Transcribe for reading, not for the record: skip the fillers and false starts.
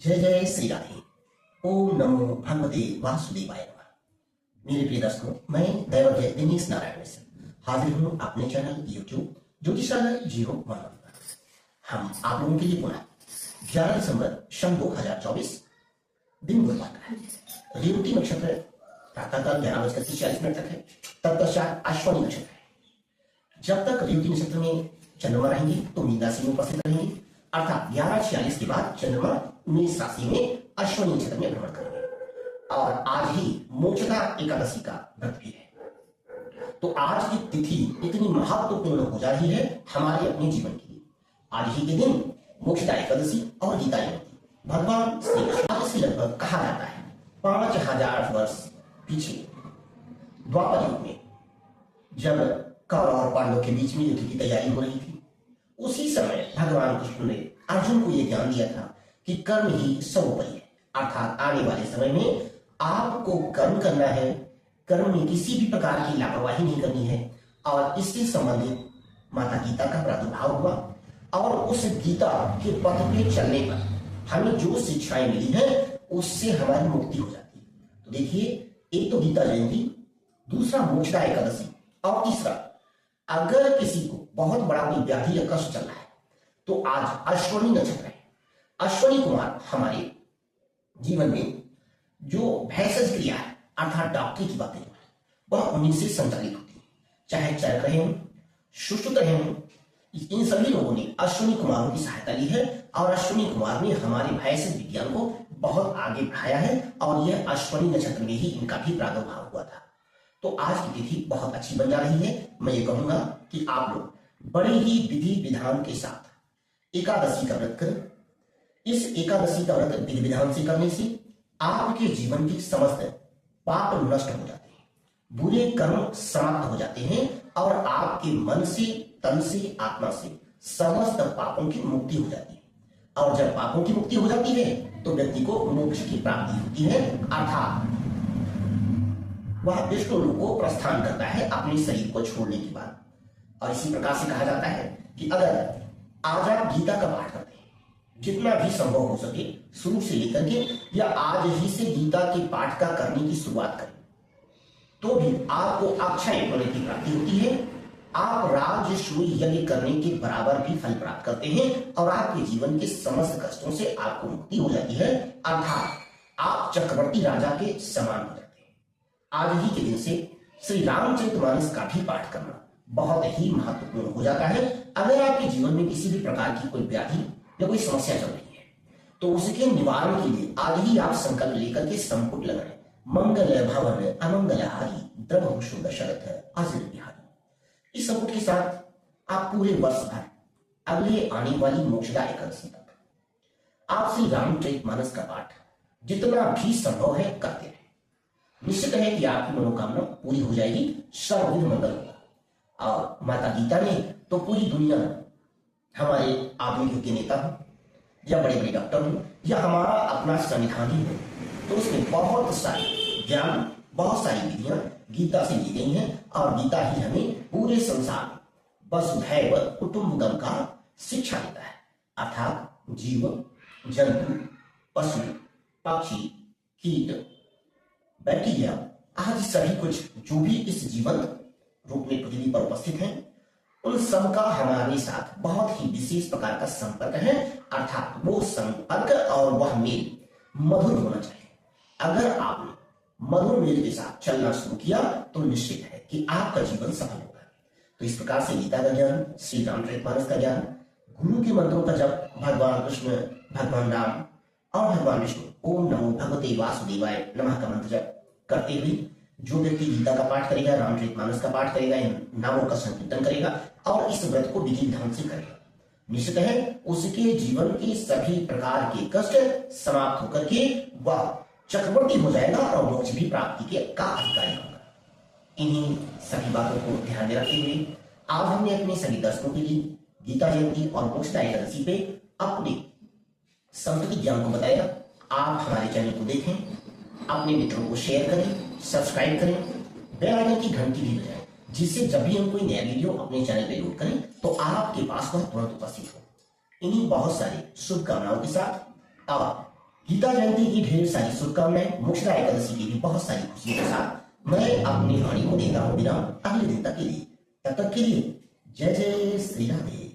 जय जय श्री राधे। ओम नमो भगवते वासुदेवाय नमः। मेरे प्रिय दर्शकों, मैं दैवज्ञ दिनेश नारायण मिश्र हाजिर हूँ अपने चैनल यूट्यूब ज्योतिषालय 01 पर। हम आप लोगों के लिए पुनः 11 दिसंबर सन 2024 दिन बुधवार का है। रेवती नक्षत्र प्रातःकाल 11:40 तक है। तत्पश्चात अश्विनी नक्षत्र है। जब तक रेवती नक्षत्र में चंद्रमा रहेंगे तो मीन राशि में उपस्थित रहेंगे, अर्थात 11:46 के बाद चंद्रमा मेष राशि में अश्विनी नक्षत्र में भ्रमण करेंगे। और आज ही मोक्षदा एकादशी का व्रत भी है। तो आज की तिथि इतनी महत्वपूर्ण हो जा रही है हमारे अपने जीवन के लिए। आज ही के दिन मोक्षदा एकादशी और गीता जयंती भगवान श्री कृष्ण से लगभग कहा जाता है 5000 वर्ष पीछे द्वापर युग में जब कौरव और पांडव के बीच में युद्ध की तैयारी हो रही थी, उसी समय भगवान कृष्ण ने अर्जुन को यह ज्ञान दिया था कि कर्म ही सर्वोपरि है। अर्थात आने वाले समय में आपको कर्म करना है, कर्म में किसी भी प्रकार की लापरवाही नहीं करनी है। और इससे संबंधित माता गीता का प्रादुर्भाव हुआ और उस गीता के पथ पे चलने पर हमें जो शिक्षाएं मिली है उससे हमारी मुक्ति हो जाती है। तो देखिए, एक तो गीता जयंती, दूसरा मोक्षदा एकादशी, और तीसरा अगर किसी को बहुत बड़ा कोई व्याधि या कष्ट चल रहा है तो आज अश्विनी नक्षत्र है। अश्विनी कुमार हमारे जीवन में जो भेषज क्रिया है अर्थात डॉक्टरी की बातें वह उन्हीं से संचालित होती है। चाहे चरक रहे हों, सुश्रुत रहे हों, इन सभी लोगों ने अश्विनी कुमारों की सहायता ली है और अश्विनी कुमार ने हमारे भेषज विज्ञान को बहुत आगे बढ़ाया है। और यह अश्विनी नक्षत्र में ही इनका भी प्रादुर्भाव हुआ था। तो आज की तिथि बहुत अच्छी बन जा रही है। मैं ये कहूंगा कि आप लोग बड़े ही विधि विधान के साथ एकादशी का व्रत करें। इस एकादशी का व्रत विधि विधान से करने से आपके जीवन के समस्त पाप नष्ट हो जाते हैं, बुरे कर्म समाप्त हो जाते हैं और आपके मन से, तन से, आत्मा से समस्त पापों की मुक्ति हो जाती है। और जब पापों की मुक्ति हो जाती है तो व्यक्ति को मोक्ष की प्राप्ति होती है, अर्थात वह विष्णु लोक को प्रस्थान करता है अपने शरीर को छोड़ने के बाद। और इसी प्रकार से कहा जाता है कि अगर आज आप गीता का पाठ करते हैं, जितना भी संभव हो सके शुरू से लेकर के, या आज ही से गीता के पाठ का करने की शुरुआत करें, तो भी आपको अक्षय फल की प्राप्ति होती है। आप राजसूय यज्ञ करने के बराबर भी फल प्राप्त करते हैं और आपके जीवन के समस्त कष्टों से आपको मुक्ति हो जाती है, अर्थात आप चक्रवर्ती राजा के समान हो जाते हैं। आज ही के दिन से श्री रामचरितमानस का भी पाठ करना बहुत ही महत्वपूर्ण हो जाता है। अगर आपके जीवन में किसी भी प्रकार की कोई व्याधि या कोई समस्या चल रही है तो उसके निवारण के लिए आज ही आप संकल्प लेकर के संपुट लगाएं। मंगल भवन अमंगलहारी द्रवभूषो दशरथ अजिर बिहारी। इस संपुट के साथ आप पूरे वर्ष भर अगले आने वाली मोक्षदा एकादशी तक आप श्री रामचरितमानस का पाठ जितना भी संभव है करते रहें। निश्चित है कि आपकी मनोकामना पूरी हो जाएगी, सर्वविध मंगल होगा। और माता गीता ने तो पूरी दुनिया, हमारे आधुनिक युग के नेता हो या बड़े बड़े डॉक्टर हो या हमारा अपना संविधान ही हो, तो उसमें बहुत सारी ज्ञान, बहुत सारी विधियां गीता से ली गई हैं। और गीता ही हमें पूरे संसार में वसुधैव कुटुंबकम का शिक्षा देता है, अर्थात जीव, जंतु, पशु, पक्षी, कीट, बैक्टीरिया आदि सभी कुछ जो भी इस जीवंत रूप में पृथ्वी पर उपस्थित हैं, उन सब का हमारे साथ बहुत ही विशेष प्रकार का संपर्क है, अर्थात वो संपर्क और वह मेल मधुर होना चाहिए। अगर आपने मधुर मेल के साथ चलना शुरू किया तो निश्चित है कि आपका जीवन सफल होगा। तो इस प्रकार से गीता का ज्ञान, श्री रामचरितमानस का ज्ञान, गुरु के मंत्रों का जप, भगवान कृष्ण, भगवान राम और भगवान विष्णु ओम नमो भगवते वासुदेवाय नमः का मंत्र जप करते हुए जो व्यक्ति गीता का पाठ करेगा, रामचरितमानस का पाठ करेगा, इन नामों का संकीर्तन करेगा और इस व्रत को विधि विधान से करेगा, निश्चित है उसके जीवन के सभी प्रकार के कष्ट समाप्त होकर के वह चक्रवर्ती हो जाएगा और मोक्ष भी प्राप्ति के का अधिकारी होगा। इन्हीं सभी बातों को ध्यान में रखते हुए आज हमने अपने सभी दर्शकों के लिए गीता जयंती और मोक्षदा एकादशी पे अपने संस्कृति ज्ञान को बताया। आप हमारे चैनल को देखें, अपने मित्रों को शेयर करें, सब्सक्राइब करें, बेल आइकन की घंटी भी बजाएं, जिससे जब भी हम कोई नया वीडियो अपने चैनल पे लोड करें तो आपके पास वह तुरंत उपस्थित हो। इन्हीं बहुत सारी शुभकामनाओं के साथ अब गीता जयंती की ढेर सारी शुभकामनाएं। मोक्षदा एकादशी की भी बहुत सारी खुशियों के साथ मैं अपनी वाणी को देता हूँ विराम अगले दिन तक के लिए। तब तक के लिए जय जय श्री राधे।